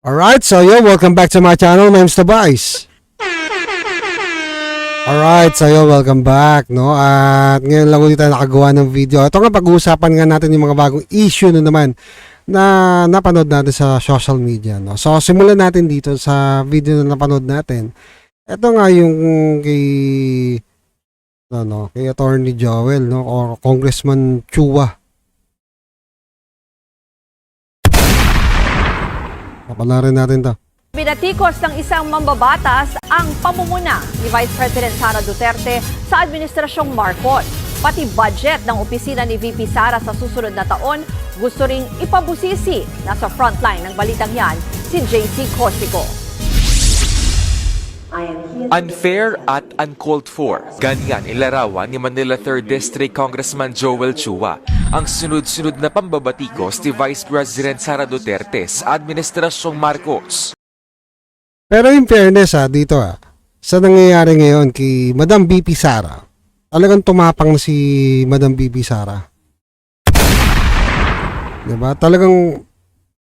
Alright, so yo, welcome back to my channel. My name's Tobias. Alright, so yo, welcome back, no? At ngayon lang ulit tayo nakagawa ng video. Ito nga, pag-uusapan nga natin yung mga bagong issue na naman na napanood natin sa social media, no? So, simulan natin dito sa video na napanood natin. Ito nga yung kay Attorney Joel, no? Or Congressman Chua. Papalarin natin to. Binatikos ng isang mambabatas ang pamumuna ni Vice President Sara Duterte sa Administrasyong Marcos. Pati budget ng opisina ni VP Sara sa susunod na taon, gusto ring ipabusisi. Nasa frontline ng balitang yan, si JC Cosico. Unfair at uncalled for. Ganyan ilarawan ni Manila 3rd District Congressman Joel Chua ang sunod-sunod na pambabatikos ni Vice President Sara Duterte sa Administrasyong Marcos. Pero in fairness dito sa nangyayari ngayon kay Madam VP Sara, talagang tumapang na si Madam VP Sara. Diba? Talagang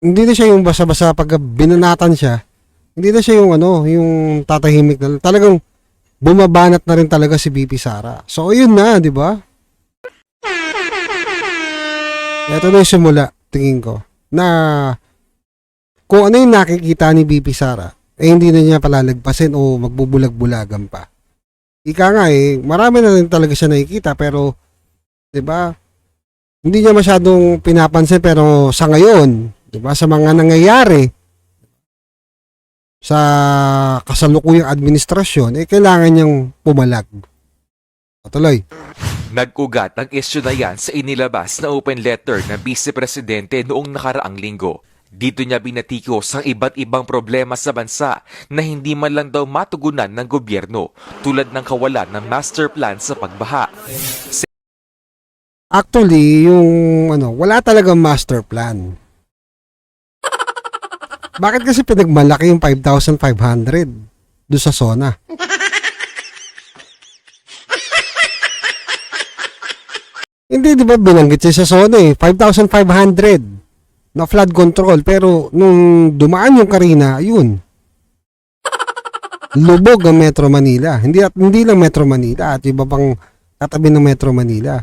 hindi na siya yung basa-basa pag binanatan siya. Hindi na siya yung yung tatahimik na. Talagang bumabanat na rin talaga si VP Sara. So yun na, di ba? Ito na yung simula, tingin ko, na kung ano yung nakikita ni VP Sara, hindi na niya palalagpasin o magbubulag-bulagan pa. Ika nga marami na rin talaga siya nakikita pero, di ba, hindi niya masyadong pinapansin pero sa ngayon, di ba, sa mga nangyayari, sa kasalukuyang administrasyon, kailangan niyang pumalag. Patuloy. Nag-ugat ang isyu na yan sa inilabas na open letter ng Vice Presidente noong nakaraang linggo. Dito niya binatikos ang iba't ibang problema sa bansa na hindi man lang daw matugunan ng gobyerno tulad ng kawalan ng master plan sa pagbaha. Actually, yung wala talagang master plan. Bakit kasi pinagmalaki yung 5,500 doon sa zona? Hindi, di ba binanggit siya sa zona 5,500 na flood control. Pero nung dumaan yung Karina, yun. Lubog ang Metro Manila. Hindi lang Metro Manila at iba pang katabi ng Metro Manila.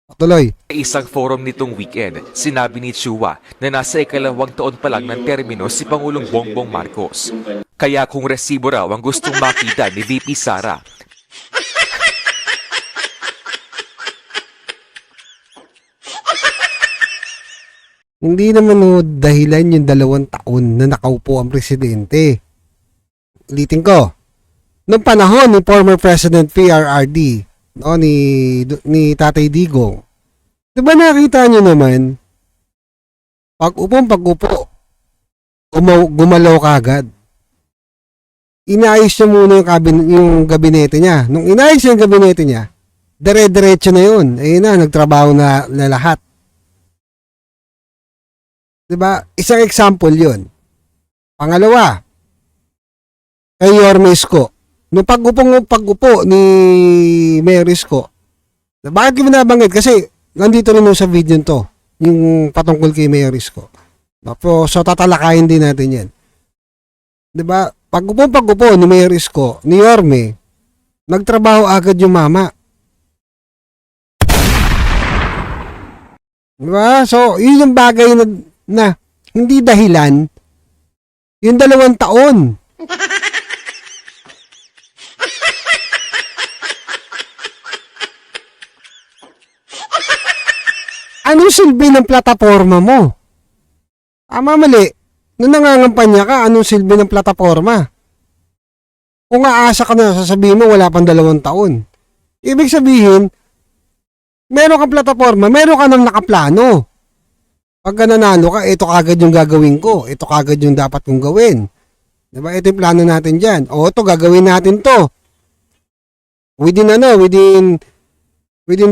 Patuloy. Sa isang forum nitong weekend, sinabi ni Chua na nasa ikalawang taon pa lang ng termino si Pangulong Bongbong Marcos. Kaya kung resibo raw ang gustong makita ni VP Sara, hindi naman dahilan yung 2 taon na nakaupo ang presidente. Ulitin ko. Noong panahon ni former President PRRD, ni Tatay Digong, diba nakita nyo naman, pag-upo, gumalaw kagad. Inaayos niya muna yung gabinete niya. Nung inaayos yung gabinete niya, dire-diretso na yun. Ayun na, nagtrabaho na lahat. Diba? Isang example yun. Pangalawa, kay Yorme Isko. Nung pag-upo ni Mayor Isko, bakit ko binabanggit? Kasi nandito rin sa video to, yung patungkol kay Mayor Isko. So tatalakayin din natin yan. Diba? Pag-upo ni Mayor Isko, ni Yorme, nagtrabaho agad yung mama. Diba? So yun yung bagay na hindi dahilan yung 2 taon. Anong silbi ng plataforma mo? Mali. Nung nangangampanya ka, anong silbi ng plataforma? Kung aasa ka na, sasabihin mo wala pang 2 taon. Ibig sabihin, meron kang plataforma, meron ka nang nakaplano. Pagka nanalo ka, ito kagad yung gagawin ko. Ito kagad yung dapat kong gawin. Diba? Ito yung plano natin dyan. O, ito, gagawin natin to. Within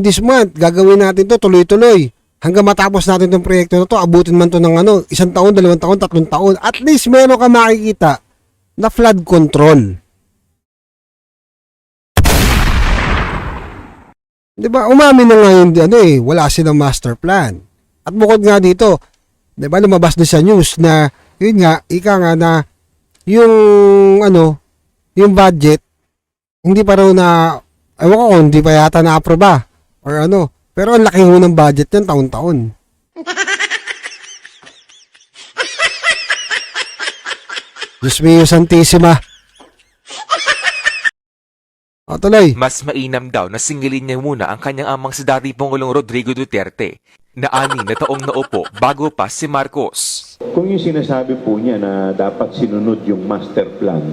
this month, gagawin natin to tuloy-tuloy. Hanggang matapos natin itong proyekto na to, abutin man to ng 1 taon, 2 taon, 3 taon. At least meron ka makikita na flood control. Diba? Umamin na nga yung wala silang master plan. At bukod nga dito, 'di ba lumabas din sa news na yun nga, ika nga na yung yung budget, hindi pa raw na, ewan ko kung hindi pa yata na-aproba or ano. Pero ang laki ho ng budget yan taon-taon. Diyos mio santissima. O tuloy. Mas mainam daw na singilin niya muna ang kanyang amang si dating Pangulong Rodrigo Duterte na 6 na taong naupo bago pa si Marcos. Kung yung sinasabi po niya na dapat sinunod yung master plan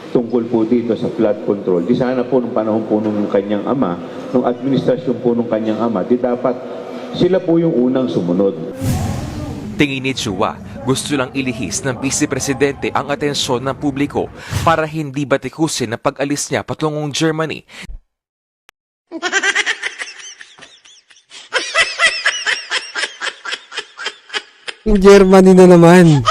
tungkol po dito sa flood control, di sana po nung panahon po nung kanyang ama, nung administrasyon po nung kanyang ama, di dapat sila po yung unang sumunod. Tingin ni Chua, gusto lang ilihis ng Vice Presidente ang atensyon ng publiko para hindi batikusin ang pag-alis niya patungong Germany. Yung Germany na naman.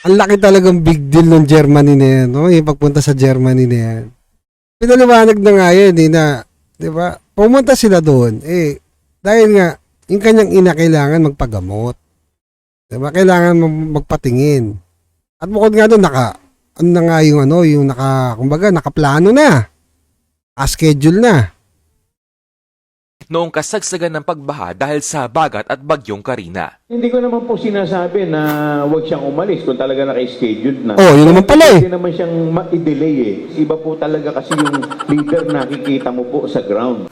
Ang laki talagang big deal ng Germany na yan, no? Yung pagpunta sa Germany na yan. Pinaliwanag na nga yan, na, di ba? Pumunta sila doon, dahil nga, yung kanyang ina kailangan magpagamot. Di ba? Kailangan magpatingin. At bukod nga doon, nakaplano na. Schedule na. Noong kasagsagan ng pagbaha dahil sa bagat at bagyong Karina. Hindi ko naman po sinasabi na huwag siyang umalis kung talaga naka-scheduled na. Oh, yun naman pala Hindi naman siyang ma-delay Iba po talaga kasi yung leader nakikita mo po sa ground.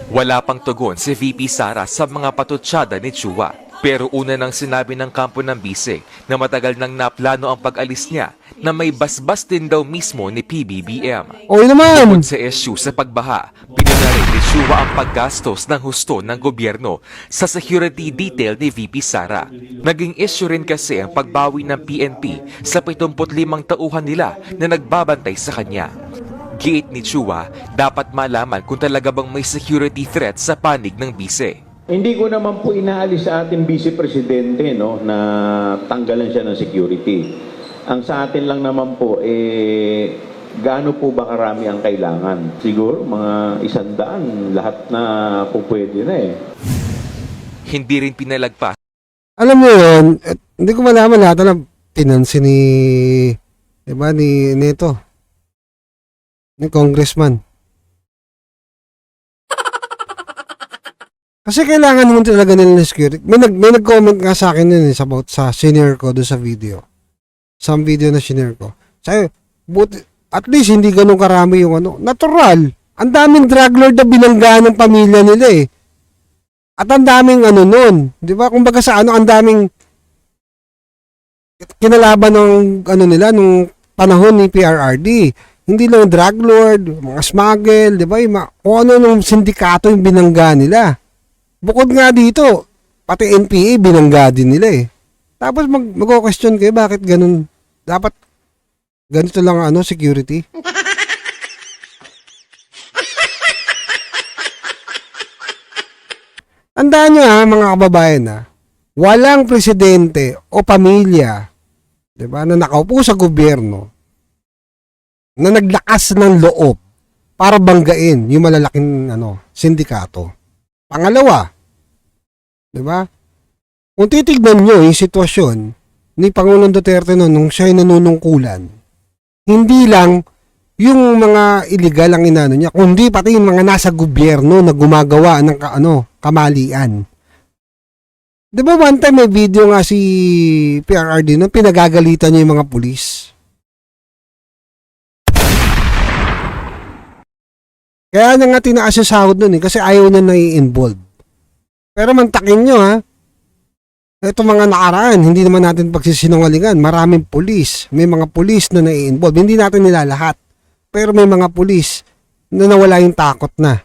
Wala pang tugon si VP Sara sa mga patutsada ni Chua. Pero una nang sinabi ng kampo ng bise na matagal nang naplano ang pag-alis niya na may basbas din daw mismo ni PBBM. O yun naman. Bukod sa issue sa pagbaha, pinanarin ni Chua ang paggastos ng husto ng gobyerno sa security detail ni VP Sara. Naging issue rin kasi ang pagbawi ng PNP sa 75 tauhan nila na nagbabantay sa kanya. Giit ni Chua, dapat malaman kung talaga bang may security threat sa panig ng bise. Hindi ko naman po inaalis sa ating Vice Presidente na tanggalan siya ng security. Ang sa atin lang naman po, gaano po ba karami ang kailangan? Siguro mga 100, lahat na po pwede na Hindi rin pinalagpas Alam mo yun, hindi ko malaman lahat na pinansin ni Congressman. Kasi kailangan mo talaga nila ng security. May nag-comment nga sa akin yun about sa senior ko doon sa video. Some video na senior ko. Sabi, at least hindi ganun karami yung natural. Ang daming drug lord na binangga ng pamilya nila At ang daming nun. Di ba? Kumbaga sa ang daming kinalaban ng nila nung panahon ni PRRD. Hindi lang drug lord, mga smuggle, di ba? Kung ano nung sindikato yung binangga nila. Bukod nga dito, pati NPA binangga din nila Tapos mag-question kayo, bakit ganun? Dapat ganito lang security? Tandaan nyo mga kababayan walang presidente o pamilya, 'di ba, na nakaupo sa gobyerno na naglakas ng loob para banggain yung malalaking sindikato. Pangalawa, 'di ba? Kung titignan nyo yung sitwasyon ni Pangulong Duterte nung siya ay nanunungkulan, hindi lang yung mga illegal ang inano niya, kundi pati yung mga nasa gobyerno na gumagawa ng kamalian. 'Di ba one time may video nga si PRRD pinagagalitan niya yung mga pulis. Kaya na nga tinaas yung sahod nun kasi ayaw niya na i-involve. Pero mantakin nyo ito mga nakaraan, hindi naman natin pagsisinungalingan. Maraming pulis, may mga pulis na nai-involve. Hindi natin nila lahat. Pero may mga pulis na nawala yung takot na.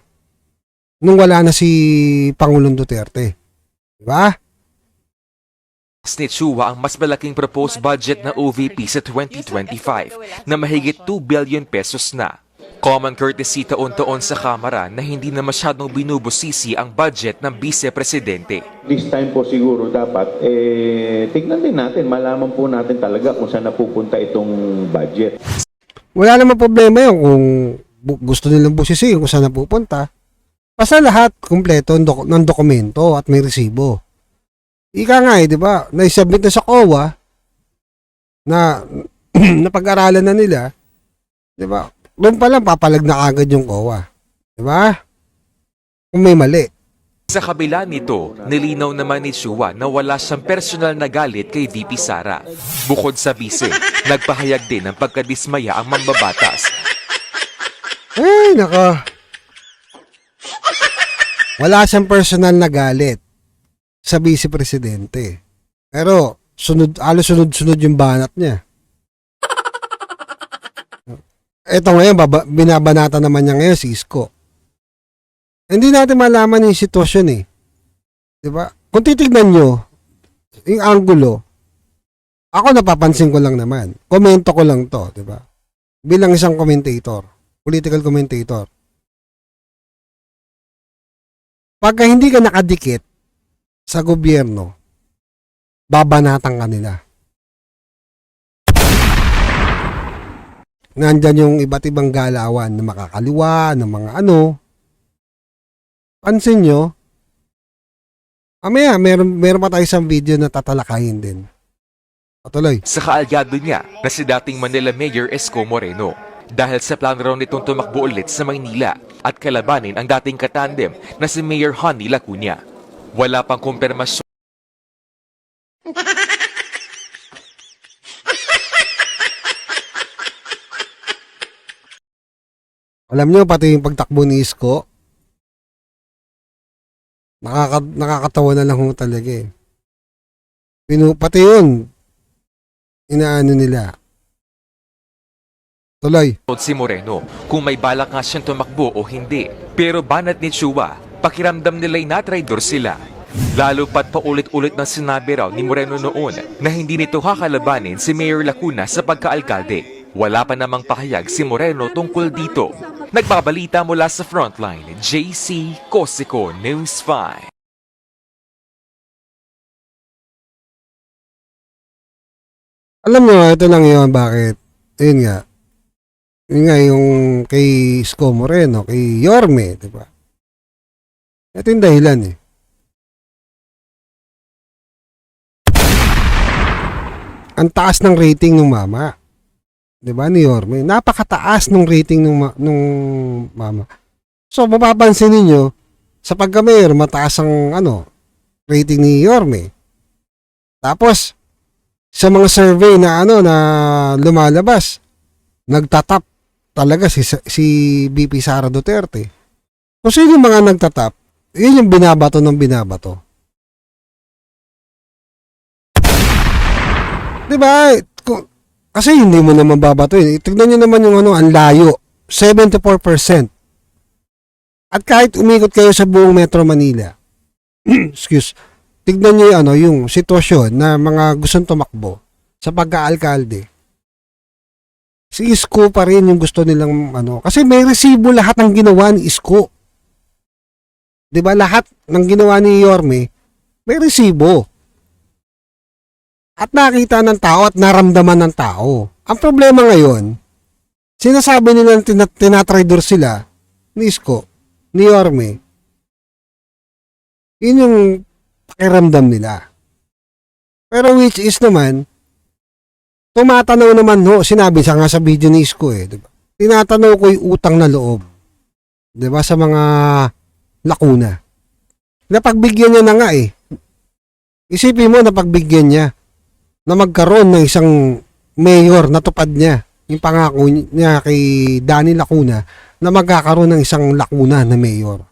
Nung wala na si Pangulong Duterte. Diba? ni Chua ang mas malaking proposed budget na OVP sa 2025 na mahigit 2 billion pesos na. Common courtesy taon-taon sa Kamara na hindi na masyadong binubusisi ang budget ng Vice Presidente. This time po siguro dapat, tignan din natin, malaman po natin talaga kung saan napupunta itong budget. Wala namang problema yun kung gusto nilang busisi kung saan napupunta. Basta lahat kumpleto ng dokumento at may resibo. Ika nga di ba? Naisubmit na sa COA na napag-aralan na nila, di ba? Doon pa lang papalag na agad yung COA. Di ba? Kung may mali. Sa kabila nito, nilinaw naman ni Chua na wala siyang personal na galit kay VP Sara. Bukod sa bise, nagpahayag din ng pagkadismaya ang mambabatas. Ay, nako. Wala siyang personal na galit sa Vice Presidente. Pero, alos sunod-sunod yung banat niya. Ito ngayon, binabanata naman niya ngayon si Isko. Hindi natin malaman yung sitwasyon eh. Diba? Kung titignan nyo, yung angulo, ako napapansin ko lang naman. Komento ko lang to, diba? Bilang isang commentator, political commentator. Pagka hindi ka nakadikit sa gobyerno, babanatan ka nila. Nandyan yung iba't ibang galawan na makakaliwa, ng mga ano. Pansin nyo, amaya, meron pa tayo isang video na tatalakayin din. Patuloy. Sa kaalyado niya na si dating Manila Mayor Isko Moreno. Dahil sa plano raw nitong tumakbo ulit sa Maynila at kalabanin ang dating katandem na si Mayor Honey Lacuna. Wala pang kumpirmasyon. Alam nyo, pati yung pagtakbo ni Isko, nakakatawa na lang ho talaga eh. Pati yun, inaano nila. Tuloy. Si Moreno kung may balak nga siyang tumakbo o hindi. Pero banat ni Chua, pakiramdam nila'y natraidor sila. Lalo pat paulit-ulit na sinabi raw ni Moreno noon na hindi nito kakalabanin si Mayor Lacuna sa pagkaalkalde. Wala pa namang pahayag si Moreno tungkol dito. Nagbabalita mula sa Frontline, JC Cosico, News 5. Alam nyo, ito lang yun, bakit? Yun nga yung kay Isko Moreno, kay Yorme, di ba? Ito yung dahilan eh. Ang taas ng rating ng mama. Di ba, ni Yorme? Napakataas ng rating nung mama. So, mapapansin ninyo, sa pagka-mayor, mataas ang rating ni Yorme. Tapos, sa mga survey na na lumalabas, nagtatap talaga si VP Sara Duterte. Kung sino yung mga nagtatap, yun yung binabato ng binabato. Diba? Kasi hindi mo naman babato yun. Tignan nyo naman yung ang layo. 74%. At kahit umikot kayo sa buong Metro Manila, tignan nyo yung sitwasyon na mga gustong tumakbo sa pagka-alkalde. Si Isko pa rin yung gusto nilang kasi may resibo lahat ng ginawa ni Isko. 'Di ba? Lahat ng ginawa ni Yorme may resibo. At nakita ng tao at naramdaman ng tao. Ang problema ngayon, sinasabi nila tinatraidor sila ni Isko, ni Yorme. Yun yung pakiramdam nila. Pero which is naman, tumatanaw naman sinabi sa nga sa video ni Isko diba? Tinatanaw ko yung utang na loob. Diba? Sa mga Lacuna. Napagbigyan niya na nga Isipin mo, napagbigyan niya na magkaroon ng isang mayor na tupad niya. Yung pangako niya kay Danny Lacuna na magkakaroon ng isang Lacuna na mayor.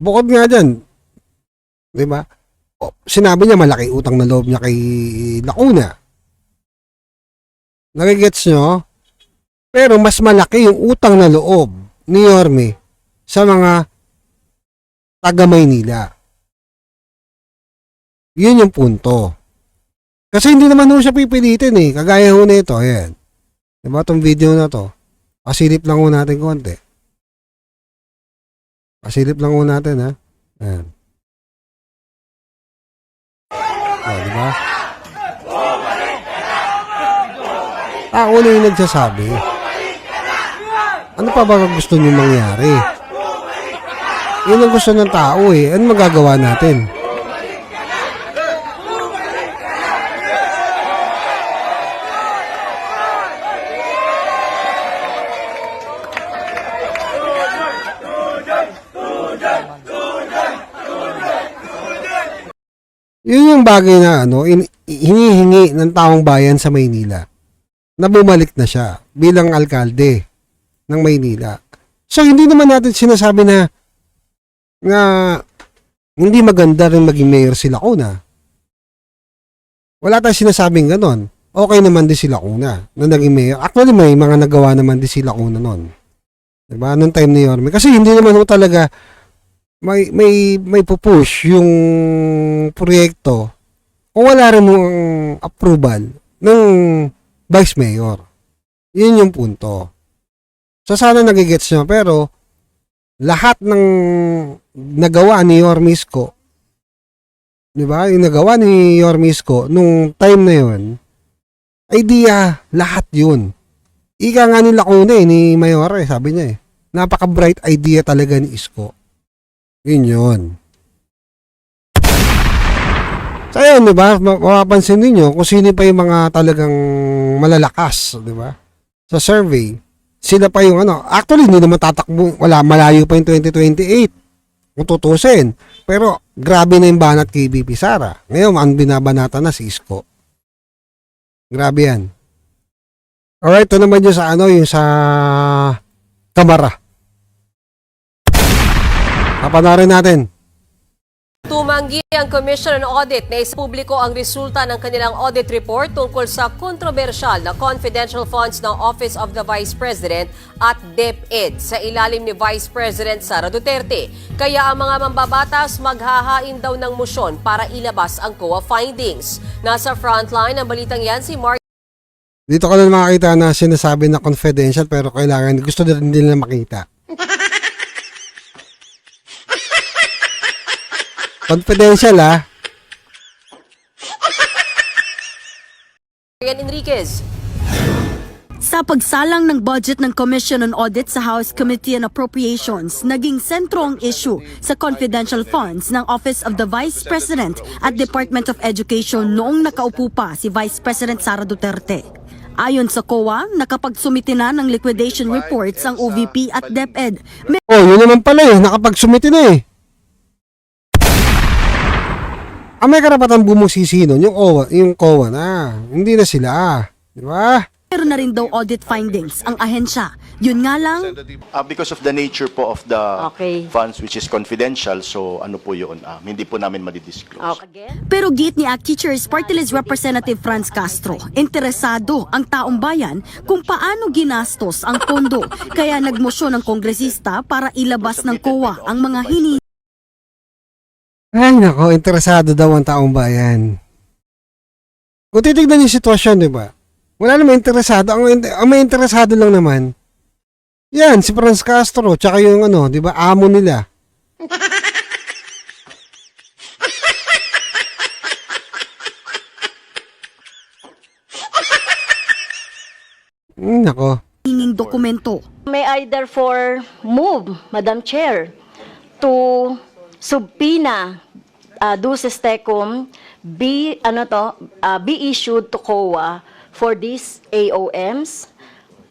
Bukod nga dyan, di ba? Sinabi niya malaki utang na loob niya kay Lacuna. Nagigets nyo? Pero mas malaki yung utang na loob ni Yorme sa mga taga Maynila. Yun yung punto. Kasi hindi naman siya pipilitin Kagaya na ito, ayan. Diba itong video na to? Pasilip lang natin konti. Pasilip lang natin, ha? Ayan. Diba? Ako na yung nagsasabi. Ano pa ba gusto niyo mangyari? Yun ang gusto ng tao eh. Ano magagawa natin? Yun yung bagay na hinihingi ng taong bayan sa Maynila na bumalik na siya bilang alkalde ng Maynila. So hindi naman natin sinasabi na hindi maganda rin maging mayor si Lacuna. Wala tayong sinasabing ganon. Okay naman din si Lacuna na naging mayor. Actually may mga nagawa naman din si Lacuna noon. Diba? Noong time ni Yorme. Kasi hindi naman ho talaga may pupush yung proyekto kung wala rin yung approval ng vice mayor. Yun yung punto. So sana nagigets nyo, pero lahat ng nagawa ni Yorme Isko, di ba? Yung nagawa ni Yorme Isko nung time na yun, idea, lahat yun. Ika nga ni Lacuna ni Mayor sabi niya napaka-bright idea talaga ni Isko. Yun yun. So ayun, di ba? Mapapansin ninyo kung sino pa yung mga talagang malalakas, di ba? Sa survey, sila pa yung actually hindi naman tatakbo, malayo pa yung 2028 kung tutusin. Pero grabe na yung banat kay VP Sara. Ngayon, ang binabanata na si Isko. Grabe yan. Alright, ito naman yung sa yung sa Kamara. Papanarin natin. Tumanggi ang Commission on Audit na ispubliko ang resulta ng kanilang audit report tungkol sa kontrobersyal na confidential funds ng Office of the Vice President at DepEd sa ilalim ni Vice President Sara Duterte. Kaya ang mga mambabatas maghahain daw ng motion para ilabas ang COA findings. Nasa frontline ng balitang yan si Mark. Dito ka lang makakita na sinasabi na confidential pero kailangan gusto din nila makita. Confidential Enriquez. Sa pagsalang ng budget ng Commission on Audit sa House Committee on Appropriations, naging sentro ang issue sa confidential funds ng Office of the Vice President at Department of Education noong nakaupo pa si Vice President Sara Duterte. Ayon sa COA, nakapagsumite na ng liquidation reports ang OVP at DepEd. Yun naman pala nakapagsumite na may karapatan bumusisi nun, yung COA na. Hindi na sila. Di ba? Meron na rin daw audit findings ang ahensya. Yun nga lang, Because of the nature po of the Okay. funds which is confidential, so ano po yun, hindi po namin madidisclose. pero git ni ACT Teachers Party List Representative Franz Castro, interesado ang taong bayan kung paano ginastos ang pondo. Kaya nagmosyon ng kongresista para ilabas ng COA ang mga Ay, nako, interesado daw ang taong bayan. Kung titignan yung sitwasyon, di ba? Wala naman interesado. Ang may interesado lang naman, yan, si Franz Castro, tsaka yung di ba, amo nila. Nako. hinging dokumento. May I therefore move, Madam Chair, to subpoena duces tecum be issued to COA for these AOMs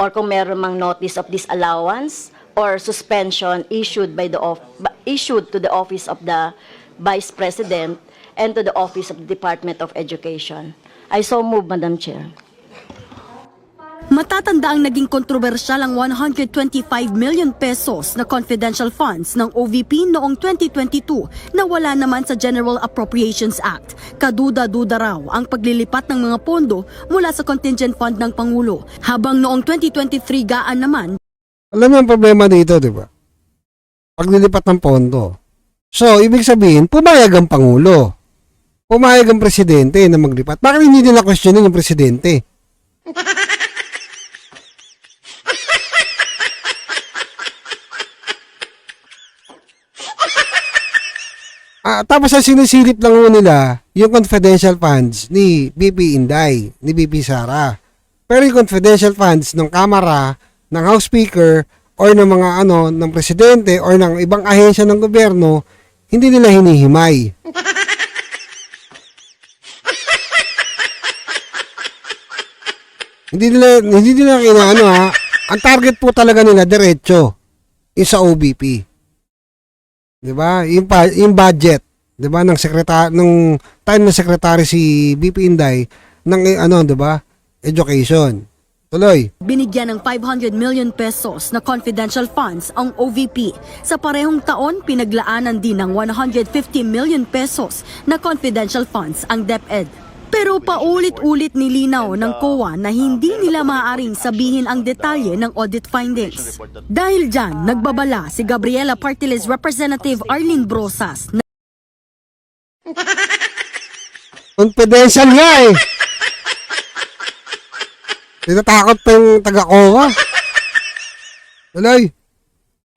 or kung meron mang notice of disallowance or suspension issued to the Office of the Vice President and to the Office of the Department of Education. I so move, Madam Chair. Matatanda ang naging kontrobersyal ang 125 million pesos na confidential funds ng OVP noong 2022 na wala naman sa General Appropriations Act. Kaduda-duda raw ang paglilipat ng mga pondo mula sa contingent fund ng Pangulo. Habang noong 2023 gaan naman, Alam mo ang problema dito, di ba? Paglilipat ng pondo. So, ibig sabihin, pumayag ang Pangulo. Pumayag ang Presidente na maglipat. Bakit hindi nila questionin yung Presidente? Tapos ang sinisilip lang nila yung confidential funds ni BP Inday, ni BP Sara. Pero yung confidential funds ng Kamara, ng House Speaker, or ng mga ng presidente or ng ibang ahensya ng gobyerno, hindi nila hinihimay. Hindi nila inaano ha. Ang target po talaga nila diretso yung sa OBP. 'Di ba? Yung budget, 'di ba, ng nung time na secretary si BP Inday ng 'di ba? Education. Tuloy. Binigyan ng 500 million pesos na confidential funds ang OVP. Sa parehong taon, pinaglaanan din ng 150 million pesos na confidential funds ang DepEd. Pero paulit-ulit nilinaw ng COA na hindi nila maaaring sabihin ang detalye ng audit findings. Dahil dyan, nagbabala si Gabriela Partiles Representative Arlene Brosas na Confidential nga eh. Tinatakot pa yung taga-COA. Tuloy.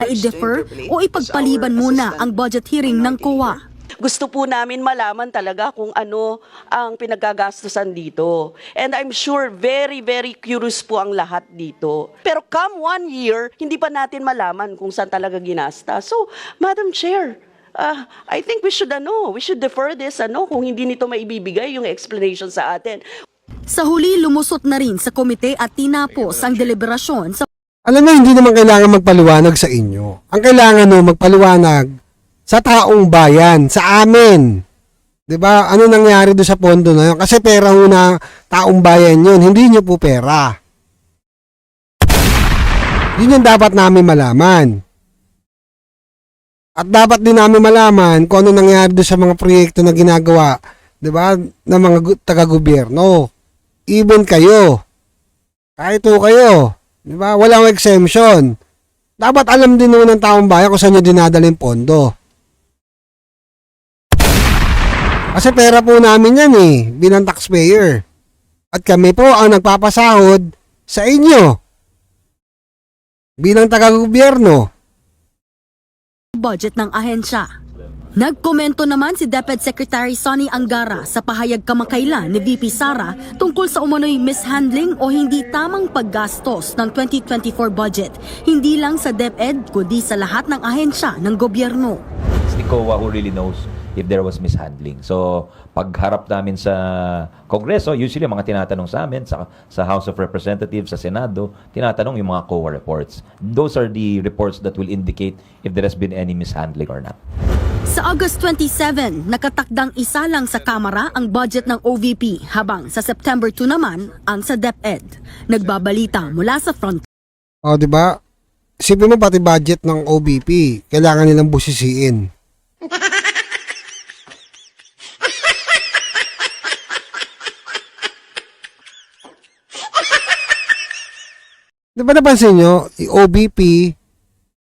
i-defer o ipagpaliban muna ang budget hearing ng COA. Gusto po namin malaman talaga kung ano ang pinagagastusan dito. And I'm sure very, very curious po ang lahat dito. Pero come 1 year, hindi pa natin malaman kung saan talaga ginasta. So, Madam Chair, I think we should defer this kung hindi nito maibibigay yung explanation sa atin. Sa huli, lumusot na rin sa komite at tinapos ang deliberasyon sa Alam mo, hindi naman kailangan magpaliwanag sa inyo. Ang kailangan magpaliwanag sa taong bayan, sa amin. 'Di ba? Ano nangyari doon sa pondo na yun? Kasi pera ho na taong bayan yun, hindi nyo po pera. Yun yung dapat namin malaman. At dapat din namin malaman kung ano nangyari doon sa mga proyekto na ginagawa, 'di ba, ng mga taga-gobyerno. Even kayo. Kahit ho kayo, 'di ba? Walang exemption. Dapat alam din ho ng taong bayan kung saan nyo dinadala yung pondo. Kasi pera po namin yan bilang taxpayer. At kami po ang nagpapasahod sa inyo bilang taga-gobyerno. budget ng ahensya. Nagkomento naman si DepEd Secretary Sonny Angara sa pahayag kamakailan ni VP Sara tungkol sa umano'y mishandling o hindi tamang paggastos ng 2024 budget, hindi lang sa DepEd kundi sa lahat ng ahensya ng gobyerno. It's the COA who really knows if there was mishandling. So, pagharap namin sa Kongreso, usually mga tinatanong sa amin, sa House of Representatives, sa Senado, tinatanong yung mga COA reports. Those are the reports that will indicate if there has been any mishandling or not. Sa August 27, nakatakdang isa lang sa Kamara ang budget ng OVP, habang sa September 2 naman ang sa DepEd. Nagbabalita mula sa front. O, di ba? Isipin mo pati budget ng OVP, kailangan nilang busisiin. Di ba napansin nyo, yung OVP,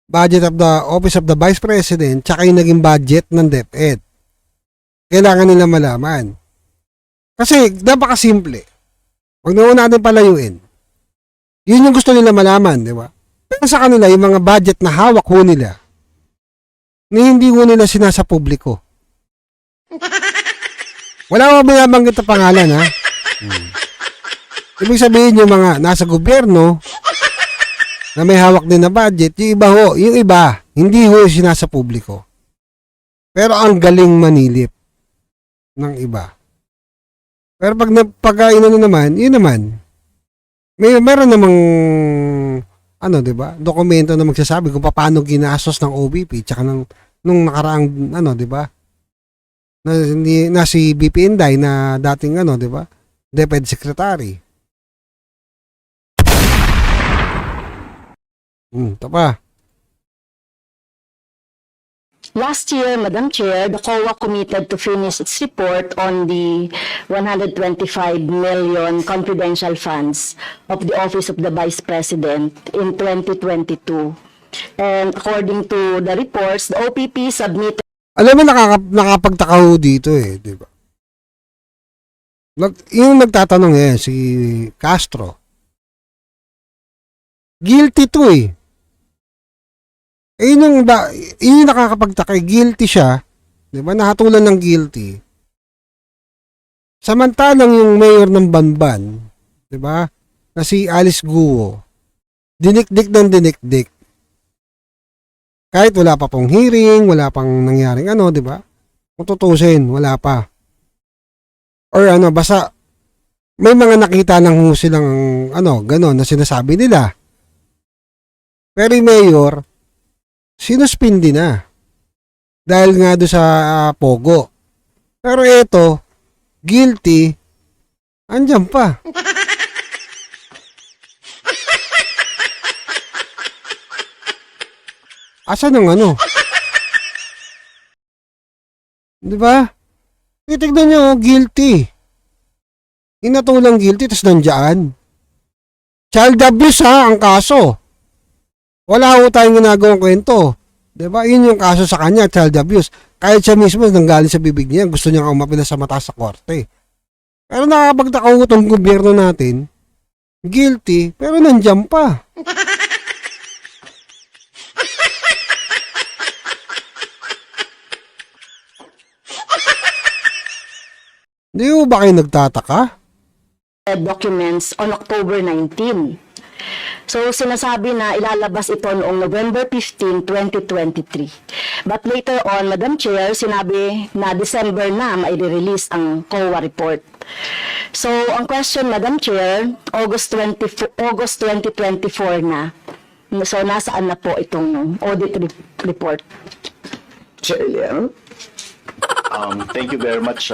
budget of the Office of the Vice President, tsaka yung naging budget ng DepEd. Kailangan nila malaman. Kasi, napakasimple. Huwag na natin palayuin. Yun yung gusto nila malaman, di ba? Pero sa kanila, yung mga budget na hawak ho nila, na hindi ho nila sinasa publiko. Wala ko binabanggit na pangalan, ha? Ibig sabihin yung mga nasa gobyerno, na may hawak din na budget, yung iba, hindi ho sinasa publiko. Pero ang galing manilip ng iba. Pero pag inano naman, yun naman, meron namang, di ba, dokumento na magsasabi kung paano ginastos ng OVP, tsaka nung nakaraang, di ba, na si BP Inday na dating, di ba, DepEd Secretary. Ito pa. Last year, Madam Chair, the COA committed to finish its report on the 125 million confidential funds of the Office of the Vice President in 2022. And according to the reports, the OPP submitted. Alam mo, nakapagtaka ho dito di ba? Yung nagtatanong si Castro. Guilty to yun yung nakakapagtaka, guilty siya, di ba, nahatulan ng guilty. Samantalang yung mayor ng Banban, di ba, na si Alice Guo, dinikdik ng dinikdik, Kahit wala pa pong hearing, wala pang nangyaring ano, di ba? Kung tutusin, wala pa. Or ano, basta may mga nakita lang ho silang ano, gano'n na sinasabi nila. Pero yung mayor, sinuspindi na. Dahil nga doon sa Pogo. Pero ito, guilty, andyan pa. Asa ng ano? Di ba? Titignan nyo, guilty. Inatulang guilty, tapos nandiyan. Child abuse ha, ang kaso. Wala ho tayong ginagawang kwento. Diba? Yun yung kaso sa kanya, child abuse. Kahit siya mismo nanggaling sa bibig niya, gusto niya umapila sa mataas sa korte. Pero nakakapagtaka ho itong gobyerno natin, guilty, pero nandiyan pa. Di ho ba kayo nagtataka? Documents on October 19. So, sinasabi na ilalabas ito noong November 15, 2023. But later on, Madam Chair, sinabi na December na mai-release ang COA report. So, ang question, Madam Chair, August 2024 na. So, nasaan na po itong audit report? Thank you very much.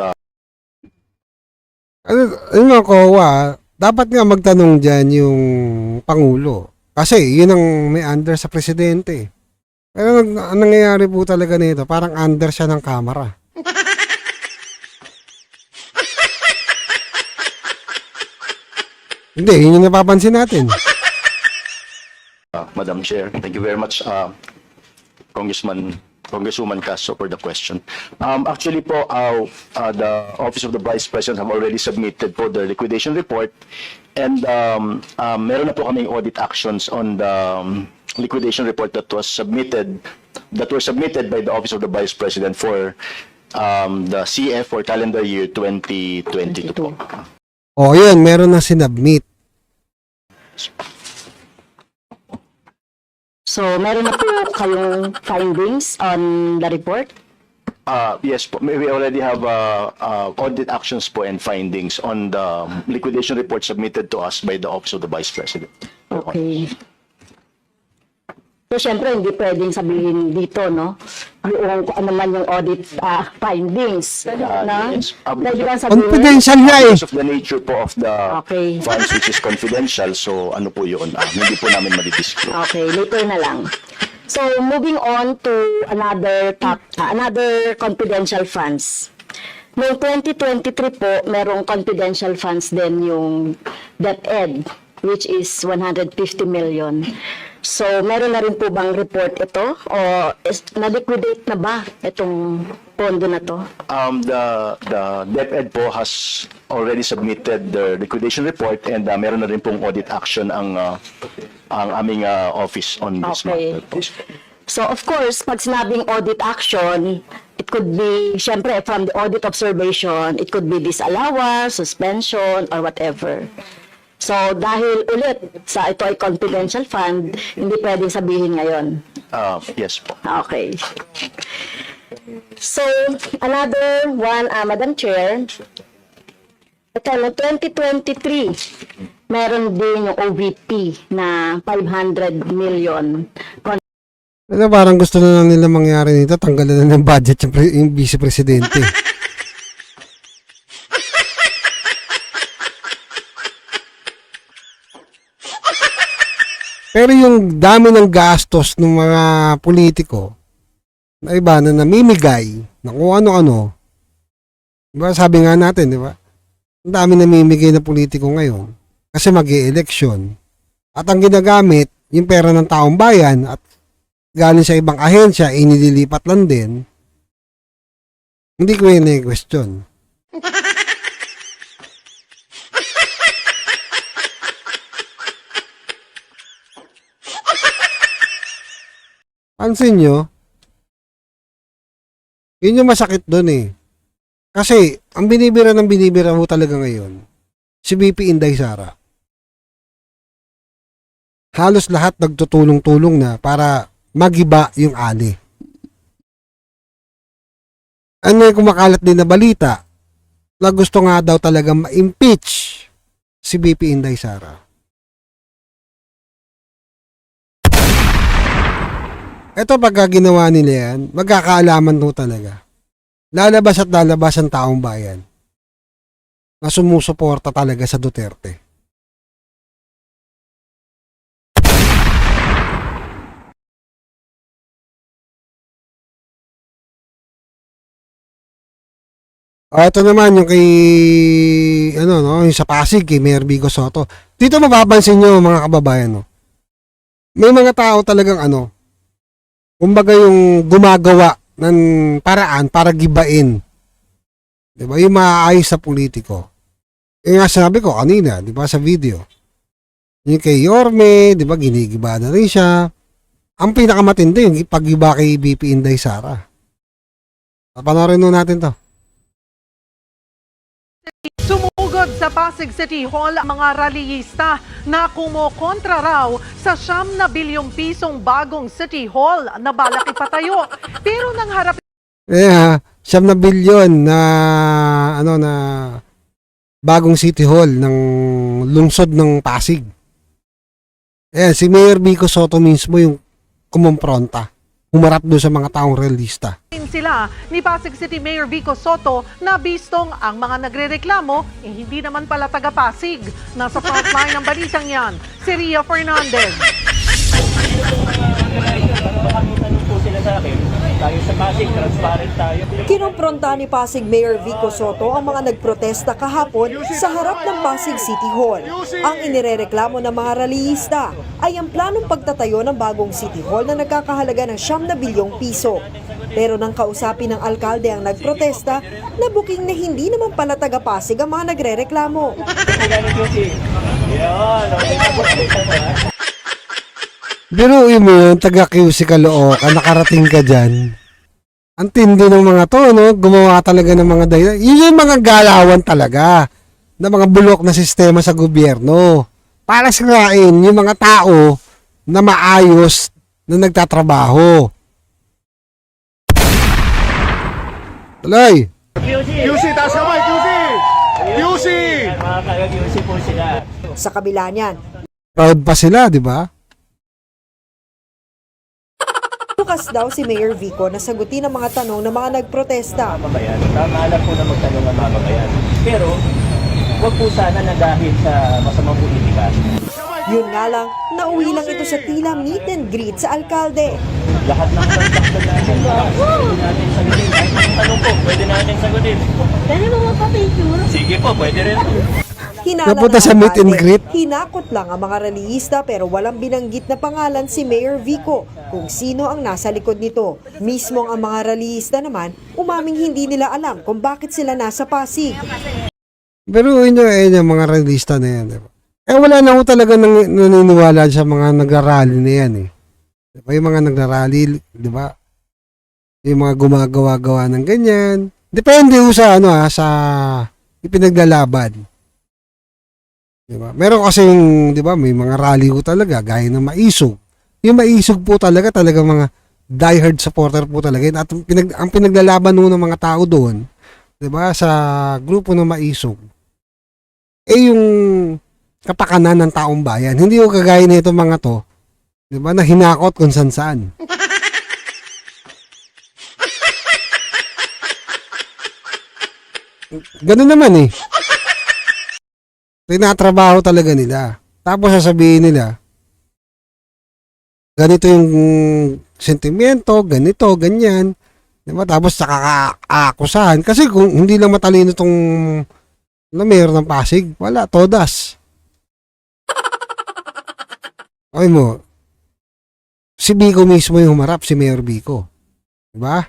Ano nga COA, dapat nga magtanong dyan yung Pangulo. Kasi yun ang may under sa presidente. Pero ang nangyayari po talaga nito, parang under siya ng kamera. Hindi, yun yung napapansin natin. Madam Chair, thank you very much, Congresswoman Castro, for the question. Actually po, the Office of the Vice President have already submitted po the liquidation report, and meron na po kaming audit actions on the liquidation report that were submitted by the Office of the Vice President for the CF for calendar year 2022 po. O yun, meron na sinubmit. So, meron na po kayong findings on the report? Yes po, we already have audit actions po and findings on the liquidation report submitted to us by the Office of the Vice President. Okay. So, syempre, hindi pwedeng sabihin dito, no? Yung kung ano man yung audit findings. No? Yes. Pwede bang sabihin? Confidential nga eh. Because of the nature po of the Okay. funds which is confidential, so ano po yun, hindi po namin madidisclose. Okay, later na lang. So, moving on to another confidential funds. Noong 2023 po, merong confidential funds din yung DepEd, which is 150 million. So, meron na rin po bang report ito? O na-liquidate na ba itong pondo na to? The DepEd po has already submitted the liquidation report, and meron na rin pong audit action ang aming office on this Okay. matter po. So, of course, pag sinabing audit action, it could be, syempre, from the audit observation, it could be disallowance, suspension, or whatever. So, dahil ulit sa ito ay confidential fund, hindi pwedeng sabihin ngayon. Yes po. Okay. So, another one, Madam Chair, ito, no, 2023, meron din yung OVP na 500 million. Ano, parang gusto na lang nila mangyari nito, tanggalan na ng budget yung vice presidente. Pero yung dami ng gastos ng mga politiko, na iba na namimigay, na kung ano-ano, diba, sabi nga natin, di ba? Ang dami namimigay na politiko ngayon kasi mag-i-election. At ang ginagamit, yung pera ng taong bayan at galing sa ibang ahensya, inililipat lang din. Hindi ko yun question. Pansin nyo, yun yung masakit doon eh. Kasi, ang binibira mo talaga ngayon, si VP Inday Sara. Halos lahat nagtutulong-tulong na para magiba yung ali. Ano yung kumakalat din na balita na gusto nga daw talaga ma-impeach si VP Inday Sara. Ito pagka ginawa nila yan, magkakaalaman to talaga. Lalabas at lalabas ang taong bayan na sumusuporta talaga sa Duterte. Ito naman yung kay yung sa Pasig kay Mayor Vico Soto. Dito mapapansin nyo mga kababayan, no. May mga tao talagang kumbaga yung gumagawa ng paraan para gibain. 'Di ba? Yung maayos sa politiko. Nga sinabi ko kanina, 'di ba, sa video. Yung kay Yorme, 'di ba, ginigiba na rin siya. Ang pinakamatindi yung paggiba kay VP Inday Sara. Papanoorin natin 'to. Sumugod sa Pasig City Hall ang mga rallyista na kumokontra raw sa 9 bilyong pisong bagong City Hall na balak ipatayo. Pero nang harap 9 bilyon na na bagong City Hall ng lungsod ng Pasig. Si Mayor Vico Soto mismo yung kumompronta. Humarap doon sa mga taong realista. sila ni Pasig City Mayor Vico Soto na bistong ang mga nagrereklamo hindi naman pala taga Pasig. Nasa frontline ng balitang yan, si Ria Fernandez. Kinompronta ni Pasig Mayor Vico Soto ang mga nagprotesta kahapon sa harap ng Pasig City Hall. Ang inirereklamo ng mga rallyista ay ang planong pagtatayo ng bagong City Hall na nagkakahalaga ng 9 bilyong piso. Pero nang kausapin ng alkalde ang nagprotesta, nabuking na hindi naman pala taga Pasig ang mga nagrereklamo. Biruin mo yun, taga-QC Caloocan, nakarating ka dyan. Ang tindi ng mga to, no? Gumawa talaga ng mga dahilan. Yun yung mga galawan talaga na mga bulok na sistema sa gobyerno. Para sirain yung mga tao na maayos na nagtatrabaho. Tuloy! QC, taas kamay! QC! QC! Mga QC po sila. Sa kabila niyan, Proud pa sila, di ba? bukas daw si Mayor Vico na sagutin ang mga tanong ng mga nagprotesta. Tama lang po na magtanong ang mamamayan. Pero, wag po sana na dahil sa masamang politika. Yun nga lang, nauwi lang ito sa tila meet and greet sa alkalde. Lahat ng kontakto natin, pwede natin sagutin. Kahit ang tanong po, pwede natin sagutin. Pwede mo mapapicture? Sige po, pwede rin. Napunta sa meet and greet. Hinakot lang ang mga rallyista pero walang binanggit na pangalan si Mayor Vico kung sino ang nasa likod nito. Mismong ang mga rallyista naman, umaming hindi nila alam kung bakit sila nasa Pasig. Pero yun yung mga realista na yan, di ba? Wala na ako talaga naniniwala sa mga nagrarally na yan eh. Diba? Yung mga nagrarally, di ba? Yung mga gumagawa-gawa ng ganyan. Depende ho sa sa ipinaglalaban. Diba? Meron kasing, di ba, may mga rally ho talaga, gaya ng Maisog. Yung Maisog po talaga mga diehard supporter po talaga. At ang pinaglalaban ho ng mga tao doon, di ba, sa grupo ng Maisog, yung kapakanan ng taong bayan. Hindi ko kagaya nito mga to, di ba, na hinakot kung saan. Ganun naman eh. Tinatrabaho talaga nila. Tapos sasabihin nila, ganito yung sentimento, ganito, ganyan. Diba? Tapos nakaka-akusahan. Kasi kung hindi lang matalino itong mayor ng Pasig, wala, todas. Okay mo, si Vico mismo yung humarap, si Mayor Vico. Diba?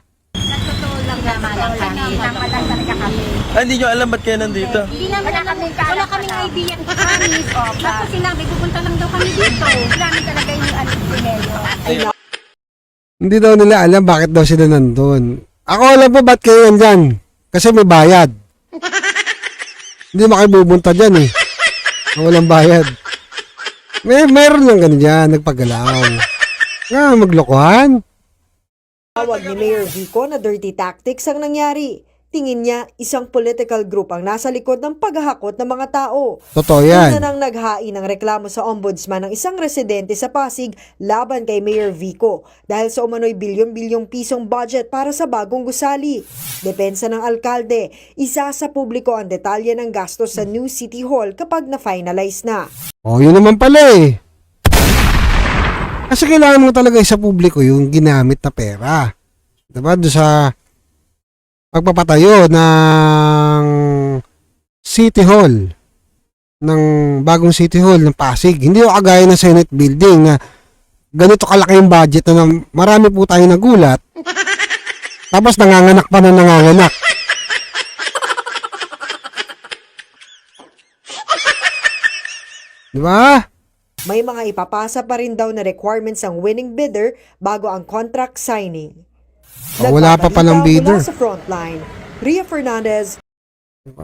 Hindi nyo alam ba't kayo nandito? Hindi naman wala kaming idea ng promise. Tapos sinabi, pupunta lang daw kami dito. Marami talaga yung Mayor. Hindi daw nila alam bakit daw sila nandun. Ako alam po ba't kayo nandyan. Kasi may bayad. Hindi makibubunta dyan eh. Walang bayad. Meron lang ganyan, nagpagalaw. Nga, maglokohan. Tawag ni Mayor Vico na dirty tactics ang nangyari. Tingin niya, isang political group ang nasa likod ng paghahakot ng mga tao. Totoo yan. Una nang naghain ng reklamo sa ombudsman ng isang residente sa Pasig laban kay Mayor Vico dahil sa umano'y bilyon-bilyong pisong budget para sa bagong gusali. Depensa ng alkalde, isa sa publiko ang detalye ng gastos sa new City Hall kapag na-finalize na. O, yun naman pala eh. Kasi kailangan mo talaga sa publiko yung ginamit na pera. Diba? Doon sa pagpapatayo ng City Hall, ng bagong City Hall ng Pasig. Hindi yung kagaya ng Senate Building na ganito kalaki yung budget na marami po tayong nagulat. Tapos nanganganak pa na nanganganak. Diba? May mga ipapasa pa rin daw na requirements ang winning bidder bago ang contract signing. Wala pa palang bidder. Mula sa frontline, Ria Fernandez.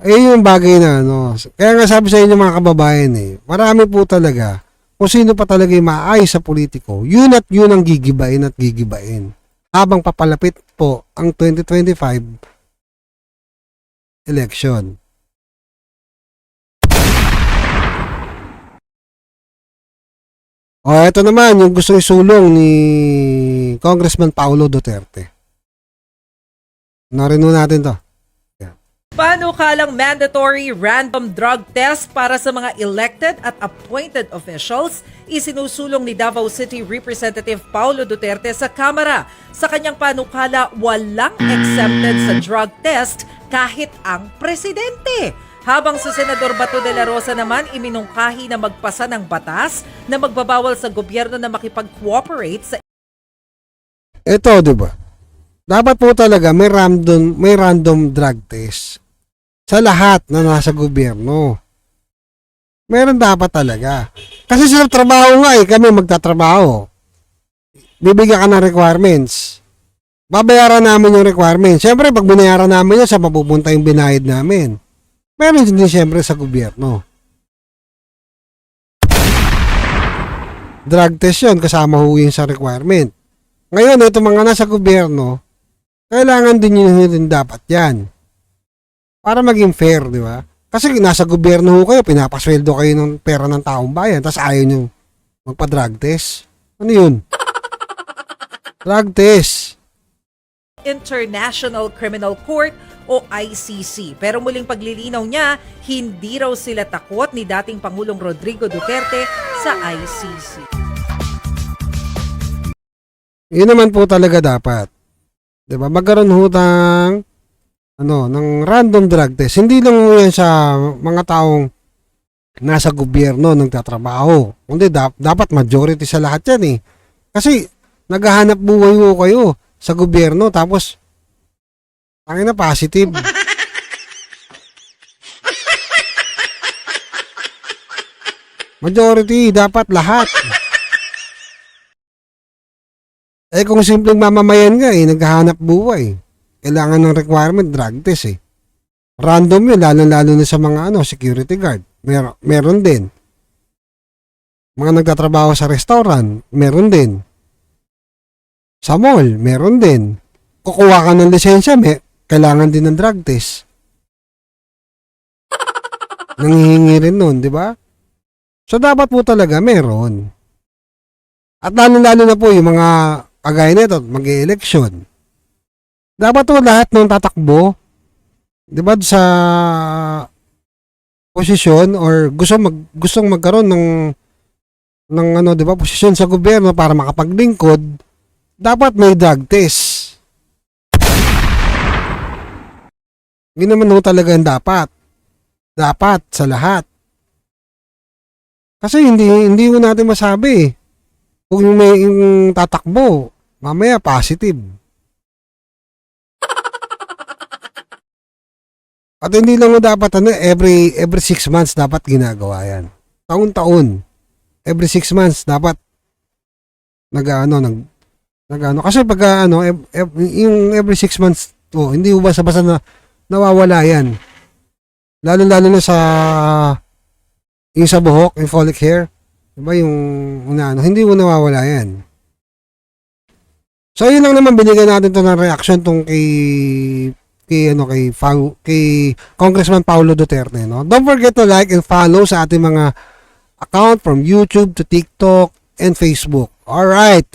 Yung bagay na ano. Kaya nga sabi sa inyo mga kababayan marami po talaga kung sino pa talaga yung maayos sa politiko, yun at yun ang gigibain at gigibain. Habang papalapit po ang 2025 election. O eto naman yung gusto isulong ni Congressman Paulo Duterte. Narinig natin to. Panukalang mandatory random drug test para sa mga elected at appointed officials, isinusulong ni Davao City Representative Paulo Duterte sa Kamara. Sa kanyang panukala, walang exempted sa drug test kahit ang presidente. Habang sa Senador Bato de la Rosa naman, iminungkahi na magpasa ng batas na magbabawal sa gobyerno na makipag-cooperate sa... Ito, di ba? Dapat po talaga may random drug test sa lahat na nasa gobyerno. Meron dapat talaga. Kasi sa trabaho nga kami magtatrabaho. Bibigyan ka ng requirements. Babayaran namin yung requirements. Siyempre, pag binayaran namin yun, sa mapupunta yung binayad namin. Meron din siyempre sa gobyerno. Drug test yun, kasama ho yun sa requirement. Ngayon, ito mga nasa gobyerno, kailangan din yun dapat yan. Para maging fair, di ba? Kasi nasa gobyerno ho kayo, pinapasweldo kayo ng pera ng taong bayan, tapos ayaw nyo magpa-drug test. Ano yun? Drug test. International Criminal Court o ICC. Pero muling paglilinaw niya, hindi raw sila takot ni dating Pangulong Rodrigo Duterte sa ICC. Yun naman po talaga dapat. 'Di ba? Magkaroon ho ng random drug test. Hindi lang ho yan sa mga taong nasa gobyerno nagtatrabaho. Kundi dapat majority sa lahat yan Kasi naghahanap buhay ho kayo sa gobyerno tapos na positive. Majority, dapat lahat. Kung simpleng mamamayan nga naghahanap buhay. Kailangan ng requirement, drug test Random yun, lalo na sa mga security guard. Meron din. Mga nagtatrabaho sa restaurant, meron din. Sa mall, meron din. Kukuha ka ng lisensya, kailangan din ng drug test. Nanghihingi rin nun, di ba? So, dapat po talaga meron. At lalo na po yung mga kagaya nito, mag-e-election. Dapat po lahat ng tatakbo, di ba, sa posisyon or gustong magkaroon ng di ba, posisyon sa gobyerno para makapaglingkod, dapat may drug test. Yun naman ho talaga ang dapat. Dapat sa lahat. Kasi hindi ko natin masabi kung may tatakbo, mamaya positive. At hindi lang mo dapat every 6 months dapat ginagawa yan. Taon-taon. Every 6 months dapat kasi pag yung every 6 months hindi mo basta-basta na nawawala yan. Lalo na sa yung sa buhok, yung folic hair. Diba yung hindi mo nawawala yan. So yun lang naman, binigyan natin to ng reaction tong kay Congressman Paulo Duterte, no? Don't forget to like and follow sa ating mga account from YouTube to TikTok and Facebook. All right.